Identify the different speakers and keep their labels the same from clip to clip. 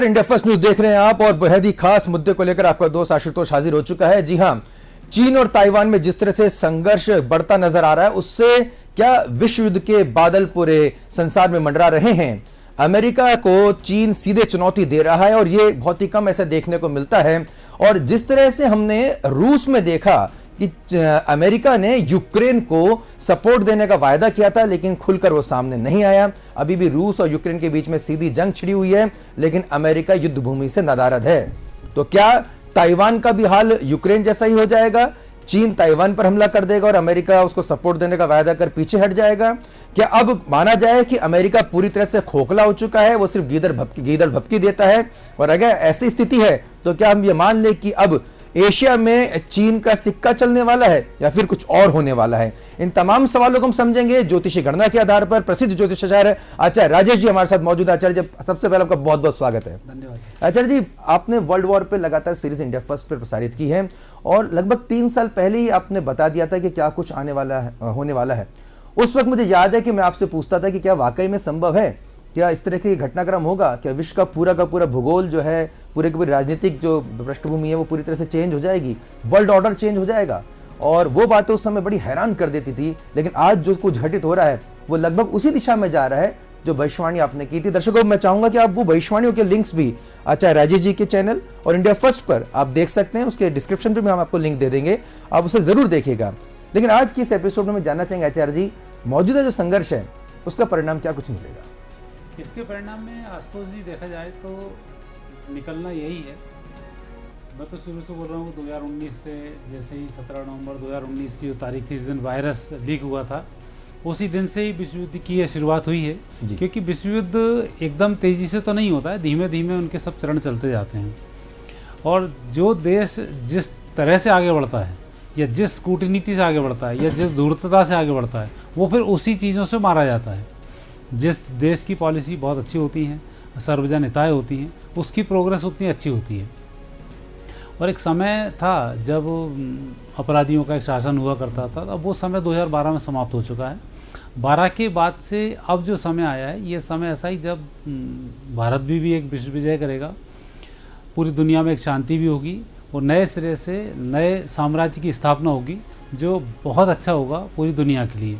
Speaker 1: नमस्कार, India first news देख रहे हैं आप और बेहद ही खास मुद्दे को लेकर आपका दोस्त आशुतोष हाजिर हो चुका है। जी हां, चीन और ताइवान में जिस तरह से संघर्ष बढ़ता नजर आ रहा है, उससे क्या विश्व युद्ध के बादल पूरे संसार में मंडरा रहे हैं। अमेरिका को चीन सीधे चुनौती दे रहा है और यह बहुत ही कम ऐसा देखने को मिलता है। और जिस तरह से हमने रूस में देखा कि अमेरिका ने यूक्रेन को सपोर्ट देने का वायदा किया था, लेकिन खुलकर वो सामने नहीं आया। अभी भी रूस और यूक्रेन के बीच में सीधी जंग छिड़ी हुई है, लेकिन अमेरिका युद्ध भूमि से नदारद है। तो क्या ताइवान का भी हाल यूक्रेन जैसा ही हो जाएगा? चीन ताइवान पर हमला कर देगा और अमेरिका उसको सपोर्ट देने का वायदा कर पीछे हट जाएगा? क्या अब माना जाए कि अमेरिका पूरी तरह से खोखला हो चुका है, वो सिर्फ गीदड़ भपकी देता है? और अगर ऐसी स्थिति है तो क्या हम ये मान ले कि अब एशिया में चीन का सिक्का चलने वाला है या फिर कुछ और होने वाला है? इन तमाम सवालों को हम समझेंगे ज्योतिषी गणना के आधार पर। प्रसिद्ध ज्योतिषाचार्य आचार्य राजेश जी हमारे साथ मौजूद हैं। आचार्य जी, सबसे पहले आपका बहुत बहुत स्वागत है।
Speaker 2: धन्यवाद।
Speaker 1: आचार्य जी, आपने वर्ल्ड वॉर पे लगातार सीरीज इंडिया फर्स्ट पर प्रसारित की है और लगभग 3 साल पहले ही आपने बता दिया था कि क्या कुछ आने वाला है, होने वाला है। उस वक्त मुझे याद है कि मैं आपसे पूछता था कि क्या वाकई में संभव है, क्या इस तरह के घटनाक्रम होगा, क्या विश्व का पूरा भूगोल जो है, पूरे की पूरी राजनीतिक जो पृष्ठभूमि है वो पूरी तरह से चेंज हो जाएगी, वर्ल्ड ऑर्डर चेंज हो जाएगा? और वो बातें उस समय बड़ी हैरान कर देती थी, लेकिन आज जो कुछ घटित हो रहा है वो लगभग उसी दिशा में जा रहा है जो भविष्यवाणी आपने की थी। दर्शकों, मैं चाहूंगा कि आप वो भविष्यवाणियों के लिंक्स भी आचार्य राजेश जी के चैनल और इंडिया फर्स्ट पर आप देख सकते हैं। उसके डिस्क्रिप्शन पे भी हम आपको लिंक दे देंगे, आप उसे जरूर देखिएगा। लेकिन आज की इस एपिसोड में जानना चाहेंगे आचार्य जी, मौजूदा जो संघर्ष है उसका परिणाम क्या कुछ निकलेगा?
Speaker 2: इसके परिणाम में आशुतोष जी देखा जाए तो निकलना यही है। मैं तो शुरू से बोल रहा हूँ 2019 से, जैसे ही 17 नवंबर 2019 की जो तारीख थी, इस दिन वायरस लीक हुआ था, उसी दिन से ही विश्व युद्ध की शुरुआत हुई है। क्योंकि विश्व युद्ध एकदम तेज़ी से तो नहीं होता है, धीमे धीमे उनके सब चरण चलते जाते हैं। और जो देश जिस तरह से आगे बढ़ता है या जिस कूटनीति से आगे बढ़ता है या जिस धूर्तता से आगे बढ़ता है, वो फिर उसी चीज़ों से मारा जाता है। जिस देश की पॉलिसी बहुत अच्छी होती हैं, सर्वजन हिताय होती हैं, उसकी प्रोग्रेस उतनी अच्छी होती है। और एक समय था जब अपराधियों का एक शासन हुआ करता था, अब वो समय 2012 में समाप्त हो चुका है। 12 के बाद से अब जो समय आया है, ये समय ऐसा ही जब भारत भी एक विश्व विजय करेगा, पूरी दुनिया में एक शांति भी होगी और नए सिरे से नए साम्राज्य की स्थापना होगी जो बहुत अच्छा होगा पूरी दुनिया के लिए।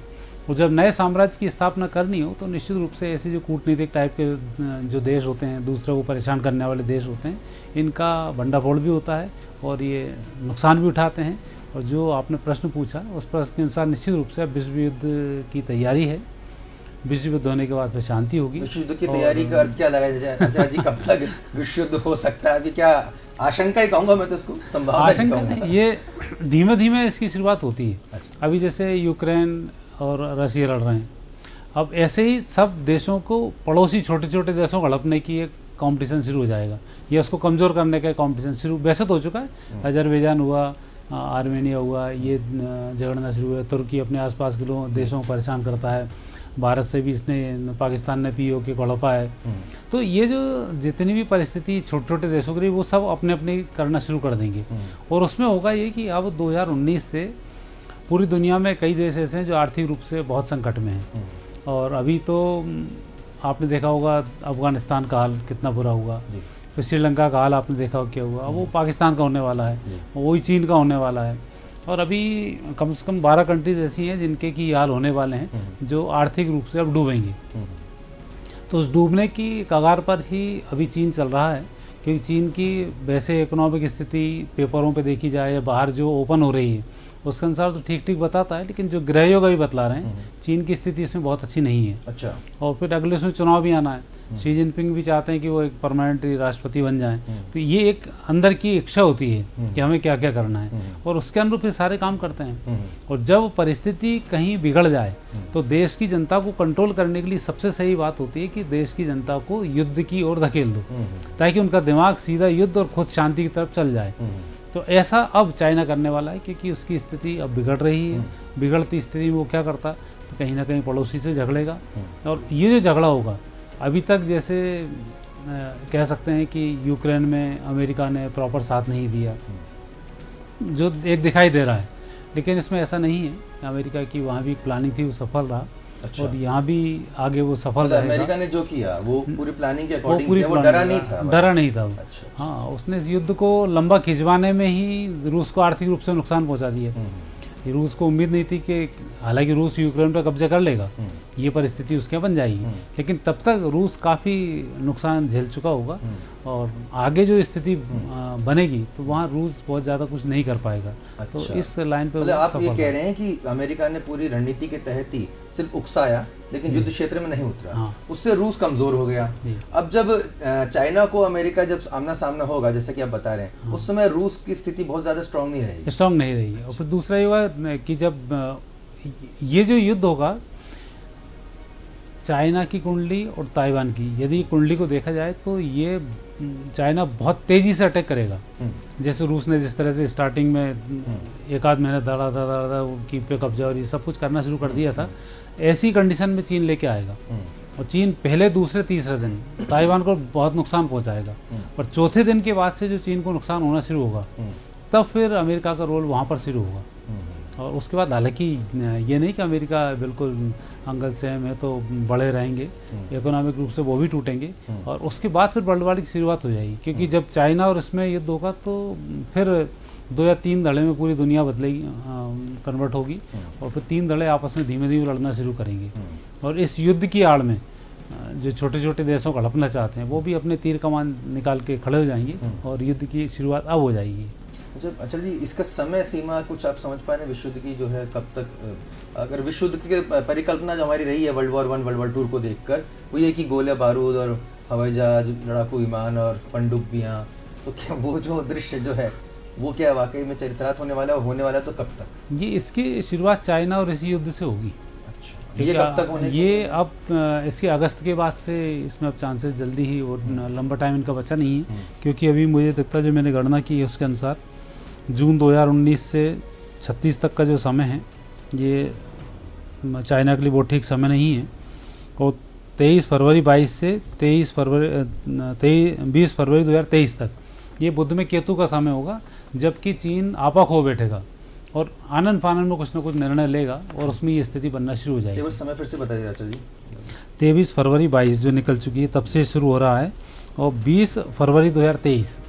Speaker 2: और जब नए साम्राज्य की स्थापना करनी हो तो निश्चित रूप से ऐसे जो कूटनीतिक टाइप के जो देश होते हैं, दूसरे को परेशान करने वाले देश होते हैं, इनका भंडाफोड़ भी होता है और ये नुकसान भी उठाते हैं। और जो आपने प्रश्न पूछा, उस प्रश्न के अनुसार निश्चित रूप से अब विश्व युद्ध की तैयारी है। विश्व युद्ध होने के बाद फिर शांति होगी।
Speaker 1: विश्व युद्ध की तैयारी का अर्थ क्या लगाया जाए आचार्य जी? कब तक विश्व युद्ध हो सकता है? अभी क्या आशंका ही कहूँगा मैं तो इसको, संभावना
Speaker 2: नहीं, ये धीमे धीमे इसकी शुरुआत होती है। अभी जैसे यूक्रेन और रसिया लड़ रहे हैं, अब ऐसे ही सब देशों को, पड़ोसी छोटे छोटे देशों को हड़पने की एक कंपटीशन शुरू हो जाएगा, या उसको कमज़ोर करने का कंपटीशन शुरू वैसे तो हो चुका है। अजरबैजान हुआ, आर्मेनिया हुआ, ये झगड़ना शुरू हुआ। तुर्की अपने आसपास के देशों को परेशान करता है। भारत से भी इसने, पाकिस्तान ने POK को हड़पा है। तो ये जो जितनी भी परिस्थिति छोटे छोटे देशों के लिए, वो सब अपने अपने करना शुरू कर देंगे। और उसमें होगा ये कि अब 2019 से पूरी दुनिया में कई देश ऐसे हैं जो आर्थिक रूप से बहुत संकट में हैं। और अभी तो आपने देखा होगा अफगानिस्तान का हाल कितना बुरा हुआ, फिर श्रीलंका का हाल आपने देखा क्या हुआ, वो पाकिस्तान का होने वाला है, वही चीन का होने वाला है। और अभी कम से कम 12 कंट्रीज ऐसी हैं जिनके की हाल होने वाले हैं, जो आर्थिक रूप से अब डूबेंगे। तो उस डूबने की कगार पर ही अभी चीन चल रहा है, क्योंकि चीन की वैसे इकोनॉमिक स्थिति पेपरों पे देखी जाए या बाहर जो ओपन हो रही है उसके अनुसार तो ठीक ठीक बताता है, लेकिन जो ग्रहयोग अभी बतला रहे हैं, चीन की स्थिति इसमें बहुत अच्छी नहीं है।
Speaker 1: अच्छा। और
Speaker 2: फिर अगले उसमें चुनाव भी आना है। शी जिनपिंग भी चाहते हैं कि वो एक परमानेंट राष्ट्रपति बन जाएं। तो ये एक अंदर की इच्छा होती है कि हमें क्या क्या करना है, और उसके अनुरूप फिर सारे काम करते हैं। और जब परिस्थिति कहीं बिगड़ जाए तो देश की जनता को कंट्रोल करने के लिए सबसे सही बात होती है कि देश की जनता को युद्ध की ओर धकेल दो, ताकि उनका दिमाग सीधा युद्ध और खुद शांति की तरफ चल जाए। तो ऐसा अब चाइना करने वाला है, क्योंकि उसकी स्थिति अब बिगड़ रही है। बिगड़ती स्थिति में वो क्या करता, तो कहीं ना कहीं पड़ोसी से झगड़ेगा। और ये जो झगड़ा होगा, अभी तक जैसे कह सकते हैं कि यूक्रेन में अमेरिका ने प्रॉपर साथ नहीं दिया, जो एक दिखाई दे रहा है, लेकिन इसमें ऐसा नहीं है। अमेरिका की वहाँ भी प्लानिंग थी, वो सफल रहा।
Speaker 1: अच्छा।
Speaker 2: और यहाँ भी आगे वो सफल
Speaker 1: मतलब
Speaker 2: रहेगा।
Speaker 1: अमेरिका ने जो किया वो पूरी प्लानिंग के
Speaker 2: वो
Speaker 1: अकॉर्डिंग
Speaker 2: पूरी
Speaker 1: किया, वो
Speaker 2: प्लानिंग
Speaker 1: डरा नहीं था।
Speaker 2: डरा नहीं था वो।
Speaker 1: अच्छा।
Speaker 2: हाँ, उसने इस युद्ध को लंबा खिंचवाने में ही रूस को आर्थिक रूप से नुकसान पहुंचा दिया। ये रूस को उम्मीद नहीं थी कि, हालांकि रूस यूक्रेन पर कब्जा कर लेगा, ये परिस्थिति उसके यहाँ बन जाएगी, लेकिन तब तक रूस काफ़ी नुकसान झेल चुका होगा और आगे जो स्थिति बनेगी तो वहाँ रूस बहुत ज़्यादा कुछ नहीं कर पाएगा।
Speaker 1: अच्छा।
Speaker 2: तो इस लाइन पर
Speaker 1: मतलब आप ये कह रहे हैं कि अमेरिका ने पूरी रणनीति के तहत ही सिर्फ उकसाया, लेकिन युद्ध क्षेत्र में नहीं उतरा।
Speaker 2: हाँ।
Speaker 1: उससे रूस कमजोर हो गया। अब जब चाइना को अमेरिका जब आमना सामना होगा, जैसे कि आप बता रहे हैं, उस समय रूस की स्थिति बहुत ज्यादा स्ट्रांग नहीं रहेगी।
Speaker 2: स्ट्रांग नहीं रही है। और फिर दूसरा ये हुआ कि जब ये जो युद्ध होगा चाइना की कुंडली और ताइवान की, यदि कुंडली को देखा जाए तो ये चाइना बहुत तेजी से अटैक करेगा। जैसे रूस ने जिस तरह से स्टार्टिंग में एक आध महीने धड़ा की पे कब्जा और ये सब कुछ करना शुरू कर दिया था, ऐसी कंडीशन में चीन लेके आएगा और चीन पहले दूसरे तीसरे दिन ताइवान को बहुत नुकसान पहुंचाएगा। और चौथे दिन के बाद से जो चीन को नुकसान होना शुरू होगा, तब फिर अमेरिका का रोल वहाँ पर शुरू होगा। और उसके बाद हालांकि ये नहीं कि अमेरिका बिल्कुल अंगल से है तो बड़े रहेंगे, इकोनॉमिक रूप से वो भी टूटेंगे और उसके बाद फिर वर्ल्ड वार की शुरुआत हो जाएगी। क्योंकि जब चाइना और इसमें युद्ध होगा तो फिर 2 या 3 धड़े में पूरी दुनिया बदलेगी, कन्वर्ट होगी और फिर 3 धड़े आपस में धीमे धीमे लड़ना शुरू करेंगे। और इस युद्ध की आड़ में जो छोटे छोटे देशों को हड़पना चाहते हैं वो भी अपने तीर कमान निकाल के खड़े हो जाएंगे और युद्ध की शुरुआत अब हो जाएगी।
Speaker 1: अच्छा जी, इसका समय सीमा कुछ आप समझ पा रहे हैं विश्व युद्ध की जो है कब तक? अगर विश्व युद्ध की परिकल्पना जो हमारी रही है वर्ल्ड वॉर 1 वर्ल्ड वॉर 2 को देखकर, वो ये कि गोले बारूद और हवाई जहाज, लड़ाकू विमान और पनडुब्बियाँ, तो क्या वो जो दृश्य जो है वो क्या वाकई में चरित्रार्थ होने वाला है? होने वाला तो कब तक?
Speaker 2: ये इसकी शुरुआत चाइना और इसी युद्ध से होगी।
Speaker 1: अच्छा, ये कब तक होने?
Speaker 2: ये अब इसके अगस्त के बाद से इसमें अब चांसेस जल्दी ही, और लंबा टाइम इनका बचा नहीं है। क्योंकि अभी मुझे लगता है जो मैंने गणना की है उसके अनुसार जून 2019 से 36 तक का जो समय है ये चाइना के लिए वो ठीक समय नहीं है। और 23 फरवरी 22 से 20 फरवरी 2023 तक ये बुध में केतु का समय होगा, जबकि चीन आपा खो बैठेगा और आनन फानन में कुछ ना कुछ निर्णय लेगा और उसमें ये स्थिति बनना शुरू हो जाएगी।
Speaker 1: समय फिर से बताइए आचार्य जी।
Speaker 2: 23 फरवरी 22 जो निकल चुकी है तब से शुरू हो रहा है और 20 फरवरी 2023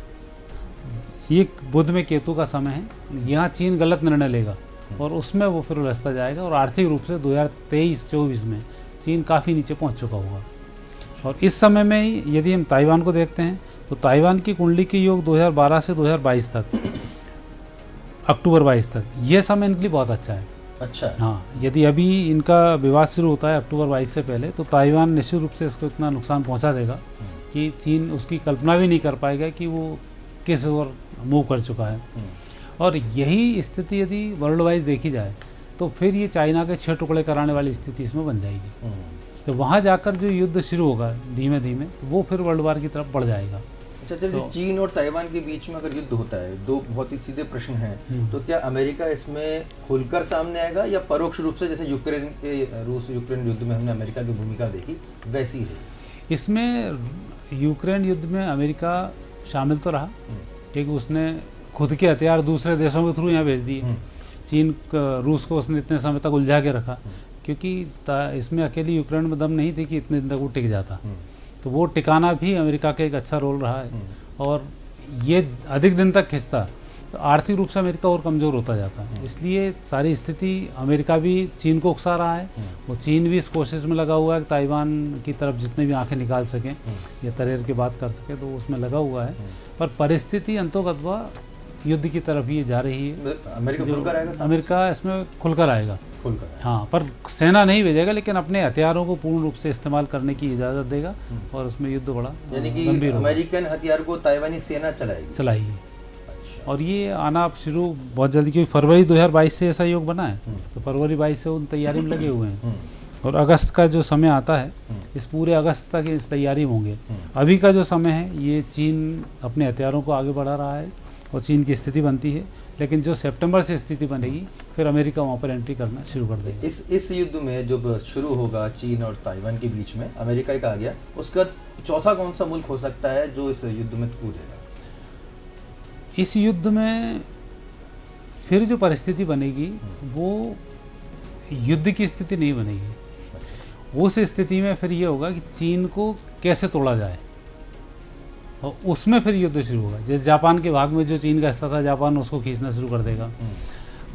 Speaker 2: ये बुध में केतु का समय है। यहाँ चीन गलत निर्णय लेगा और उसमें वो फिर उलझता जाएगा और आर्थिक रूप से 2023-24 में चीन काफ़ी नीचे पहुँच चुका होगा। और इस समय में ही यदि हम ताइवान को देखते हैं तो ताइवान की कुंडली के योग 2012 से 2022 तक, अक्टूबर 22 तक, ये समय इनके लिए बहुत अच्छा है।
Speaker 1: अच्छा।
Speaker 2: हाँ, यदि अभी इनका विवाद शुरू होता है अक्टूबर 22 से पहले तो ताइवान निश्चित रूप से इसको इतना नुकसान पहुंचा देगा कि चीन उसकी कल्पना भी नहीं कर पाएगा कि वो किस ओर मूव कर चुका है। और यही स्थिति यदि वर्ल्ड वाइज देखी जाए तो फिर ये चाइना के 6 टुकड़े कराने वाली स्थिति इसमें बन जाएगी। तो वहाँ जाकर जो युद्ध शुरू होगा धीमे धीमे वो फिर वर्ल्ड वार की तरफ बढ़ जाएगा।
Speaker 1: अच्छा, जब चीन और ताइवान के बीच में अगर युद्ध होता है, दो बहुत ही सीधे प्रश्न हैं, तो क्या अमेरिका इसमें खुलकर सामने आएगा या परोक्ष रूप से जैसे रूस यूक्रेन युद्ध में हमने अमेरिका की भूमिका देखी वैसी रही?
Speaker 2: इसमें यूक्रेन युद्ध में अमेरिका शामिल तो रहा क्योंकि उसने खुद के हथियार दूसरे देशों के थ्रू यहाँ भेज दिए। चीन रूस को उसने इतने समय तक उलझा के रखा क्योंकि इसमें अकेली यूक्रेन में दम नहीं थी कि इतने दिन तक वो टिक जाता। तो वो टिकाना भी अमेरिका का एक अच्छा रोल रहा है और ये अधिक दिन तक खिंचता तो आर्थिक रूप से अमेरिका और कमज़ोर होता जाता है। इसलिए सारी स्थिति अमेरिका भी चीन को उकसा रहा है, वो चीन भी इस कोशिश में लगा हुआ है कि ताइवान की तरफ जितने भी आंखें निकाल सकें या तरेर की बात कर सकें, तो उसमें लगा हुआ है। पर परिस्थिति अंतोगत्वा युद्ध की तरफ ही जा रही है। अमेरिका इसमें खुलकर आएगा। हाँ, पर सेना नहीं भेजेगा लेकिन अपने हथियारों को पूर्ण रूप से इस्तेमाल करने की इजाज़त देगा और उसमें युद्ध बड़ा गंभीर होगा।
Speaker 1: अमेरिकन हथियार को ताइवानी सेना चलाएगी।
Speaker 2: और ये आना अब शुरू बहुत जल्दी, क्योंकि फरवरी 2022 से ऐसा योग बना है तो फरवरी 22 से उन तैयारी में लगे हुए हैं और अगस्त का जो समय आता है इस पूरे अगस्त तक इस तैयारी में होंगे। अभी का जो समय है ये चीन अपने हथियारों को आगे बढ़ा रहा है और चीन की स्थिति बनती है, लेकिन जो सितंबर से स्थिति बनेगी फिर अमेरिका वहाँ पर एंट्री करना शुरू कर देगा।
Speaker 1: इस युद्ध में जो शुरू होगा चीन और ताइवान के बीच में, अमेरिका का आ गया, उसका चौथा कौन सा मुल्क हो सकता है जो इस युद्ध में कूदेगा?
Speaker 2: इस युद्ध में फिर जो परिस्थिति बनेगी वो युद्ध की स्थिति नहीं बनेगी। उस स्थिति में फिर ये होगा कि चीन को कैसे तोड़ा जाए, और उसमें फिर युद्ध शुरू होगा। जैसे जापान के भाग में जो चीन का हिस्सा था, जापान उसको खींचना शुरू कर देगा,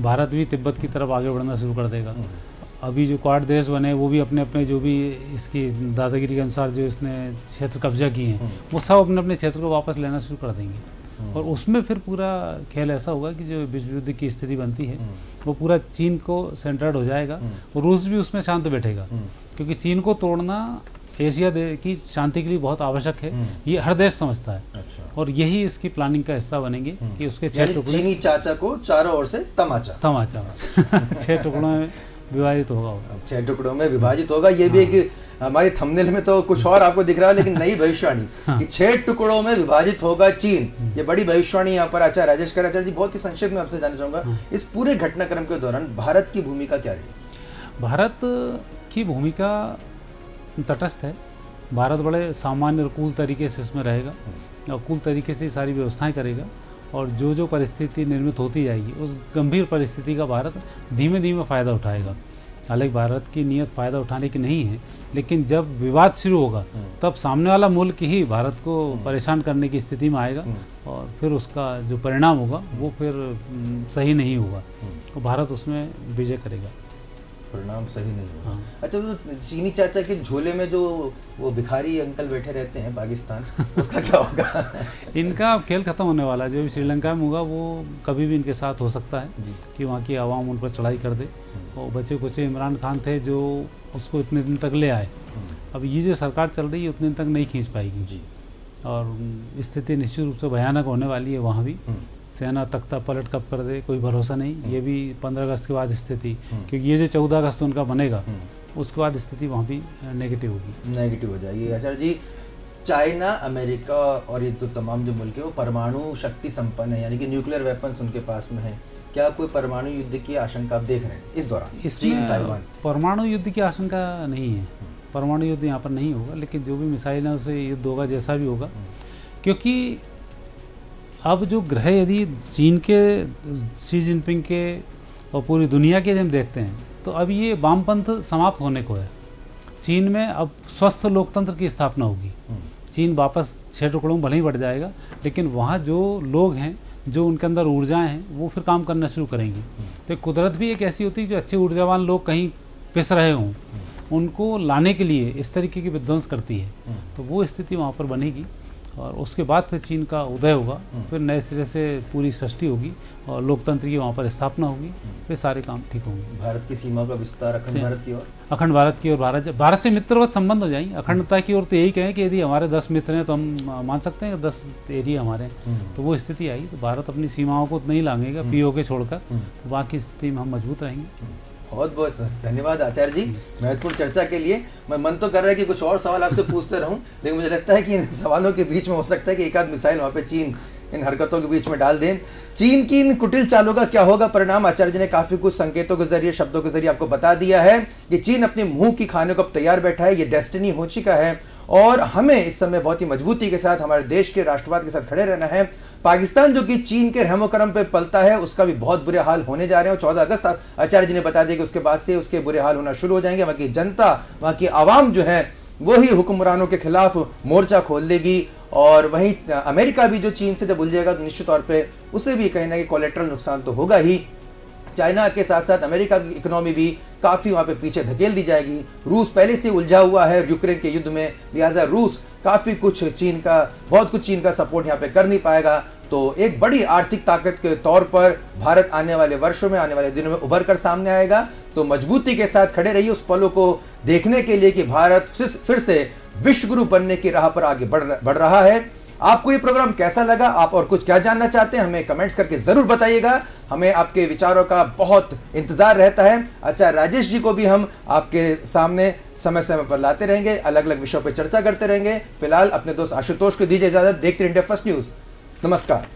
Speaker 2: भारत भी तिब्बत की तरफ आगे बढ़ना शुरू कर देगा। अभी जो क्वाड देश बने वो भी अपने अपने जो भी इसकी दादागिरी के अनुसार जो इसने क्षेत्र कब्जा किए हैं वो सब अपने अपने क्षेत्र को वापस लेना शुरू कर देंगे, और उसमें फिर पूरा खेल ऐसा होगा कि जो विश्व युद्ध की स्थिति बनती है वो पूरा चीन को सेंटर्ड हो जाएगा, और रूस भी उसमें शांत बैठेगा, क्योंकि चीन को तोड़ना एशिया की शांति के लिए बहुत आवश्यक है, ये हर देश समझता है।
Speaker 1: अच्छा।
Speaker 2: और यही इसकी प्लानिंग का हिस्सा बनेंगे कि उसके 6 टुकड़े,
Speaker 1: चीनी चाचा को चारों ओर से तमाचा
Speaker 2: 6 टुकड़ों में विभाजित होगा वो।
Speaker 1: 6 टुकड़ों में विभाजित होगा। ये भी एक हमारी थंबनेल में तो कुछ और आपको दिख रहा है, लेकिन नई भविष्यवाणी कि 6 टुकड़ों में विभाजित होगा चीन, ये बड़ी भविष्यवाणी यहाँ पर आचार्य राजेश कराचार्य जी बहुत ही संक्षिप्त में आपसे जानना चाहूंगा, इस पूरे घटनाक्रम के दौरान भारत की भूमिका क्या रही?
Speaker 2: भारत की भूमिका तटस्थ है। भारत बड़े सामान्य और कूल तरीके से इसमें रहेगा, और कूल तरीके से सारी व्यवस्थाएं करेगा, और जो जो परिस्थिति निर्मित होती जाएगी उस गंभीर परिस्थिति का भारत धीमे धीमे फ़ायदा उठाएगा। हालांकि भारत की नीयत फ़ायदा उठाने की नहीं है, लेकिन जब विवाद शुरू होगा तब सामने वाला मुल्क ही भारत को परेशान करने की स्थिति में आएगा, और फिर उसका जो परिणाम होगा वो फिर सही नहीं होगा, तो भारत उसमें विजय करेगा।
Speaker 1: परिणाम सही नहीं होगा।
Speaker 2: हाँ।
Speaker 1: अच्छा, तो चीनी चाचा के झोले में जो वो भिखारी अंकल बैठे रहते हैं पाकिस्तान, उसका क्या होगा?
Speaker 2: इनका अब खेल खत्म होने वाला है। जो भी श्रीलंका में होगा वो कभी भी इनके साथ हो सकता है कि वहाँ की आवाम उन पर चढ़ाई कर दे, और बचे कुछ इमरान खान थे जो उसको इतने दिन तक ले आए। अब ये जो सरकार चल रही है उतने दिन तक नहीं खींच पाएगी जी, और स्थिति निश्चित रूप से भयानक होने वाली है वहाँ भी। सेना तख्ता पलट कब कर दे कोई भरोसा नहीं, ये भी 15 अगस्त के बाद स्थिति, क्योंकि ये जो 14 अगस्त उनका बनेगा उसके बाद स्थिति वहाँ भी नेगेटिव होगी,
Speaker 1: नेगेटिव हो जाएगी। आचार्य जी, चाइना, अमेरिका और ये तो तमाम जो मुल्क है वो परमाणु शक्ति संपन्न है, यानी कि न्यूक्लियर वेपन्स उनके पास में है। क्या कोई परमाणु युद्ध की आशंका आप देख रहे हैं इस दौरान? चीन, ताइवान
Speaker 2: परमाणु युद्ध की आशंका नहीं है, परमाणु युद्ध यहाँ पर नहीं होगा, लेकिन जो भी मिसाइल है उससे युद्ध होगा, जैसा भी होगा। क्योंकि अब जो ग्रह यदि चीन के, शी जिनपिंग के और पूरी दुनिया के हम देखते हैं तो अब ये वामपंथ समाप्त होने को है। चीन में अब स्वस्थ लोकतंत्र की स्थापना होगी। चीन वापस 6 टुकड़ों में भले ही बढ़ जाएगा, लेकिन वहाँ जो लोग हैं, जो उनके अंदर ऊर्जाएं हैं, वो फिर काम करना शुरू करेंगी। तो कुदरत भी एक ऐसी होती है जो अच्छे ऊर्जावान लोग कहीं पिस रहे हों, उनको लाने के लिए इस तरीके की विध्वंस करती है, तो वो स्थिति वहाँ पर बनेगी, और उसके बाद फिर चीन का उदय होगा, फिर नए सिरे से पूरी सृष्टि होगी और लोकतंत्र की वहाँ पर स्थापना होगी, फिर सारे काम ठीक होंगे।
Speaker 1: भारत की सीमा का विस्तार अखंड भारत की ओर,
Speaker 2: अखंड भारत की ओर, भारत से मित्रवत संबंध हो जाएंगे। अखंडता की ओर तो यही कहें कि यदि हमारे 10 मित्र हैं तो हम मान सकते हैं कि 10 एरिया हमारे हैं, तो वो स्थिति आई तो भारत अपनी सीमाओं को नहीं लांघेगा पीओके छोड़कर, बाकी स्थिति में हम मजबूत रहेंगे।
Speaker 1: बहुत बहुत धन्यवाद आचार्य जी महत्वपूर्ण चर्चा के लिए। मैं मन तो कर रहा है कि कुछ और सवाल आपसे पूछते रहूं, लेकिन मुझे लगता है कि इन सवालों के बीच में हो सकता है कि एक आध मिसाइल वहाँ पे चीन इन हरकतों के बीच में डाल दें। चीन की इन कुटिल चालों का क्या होगा परिणाम, आचार्य जी ने काफी कुछ संकेतों के जरिए, शब्दों के जरिए आपको बता दिया है कि चीन अपने मुंह की खाने को अब तैयार बैठा है, ये डेस्टिनी हो चुका है, और हमें इस समय बहुत ही मजबूती के साथ हमारे देश के राष्ट्रवाद के साथ खड़े रहना है। पाकिस्तान जो कि चीन के रहमो करम पे पलता है, उसका भी बहुत बुरे हाल होने जा रहे हैं, और 14 अगस्त आचार्य जी ने बता दिया कि उसके बाद से उसके बुरे हाल होना शुरू हो जाएंगे। वहाँ की जनता, वहाँ की आवाम जो है वो ही हुक्मरानों के खिलाफ मोर्चा खोल देगी, और वहीं अमेरिका भी जो चीन से जब उलझेगा तो निश्चित तौर पे उसे भी कहीं ना कहीं कोलेट्रल नुकसान तो होगा ही। चाइना के साथ साथ अमेरिका की इकोनॉमी भी काफी वहां पे पीछे धकेल दी जाएगी। रूस पहले से उलझा हुआ है यूक्रेन के युद्ध में, लिहाजा रूस काफी कुछ चीन का, बहुत कुछ चीन का सपोर्ट यहाँ पे कर नहीं पाएगा। तो एक बड़ी आर्थिक ताकत के तौर पर भारत आने वाले वर्षों में, आने वाले दिनों में उभर कर सामने आएगा। तो मजबूती के साथ खड़े रहिए उस पलों को देखने के लिए कि भारत फिर से विश्व गुरु बनने की राह पर आगे बढ़ रहा है। आपको ये प्रोग्राम कैसा लगा, आप और कुछ क्या जानना चाहते हैं, हमें कमेंट्स करके जरूर बताइएगा। हमें आपके विचारों का बहुत इंतजार रहता है। अच्छा, राजेश जी को भी हम आपके सामने समय समय पर लाते रहेंगे, अलग अलग विषयों पर चर्चा करते रहेंगे। फिलहाल अपने दोस्त आशुतोष को दीजिए इजाजत। देखते रहिए इंडिया फर्स्ट न्यूज। नमस्कार।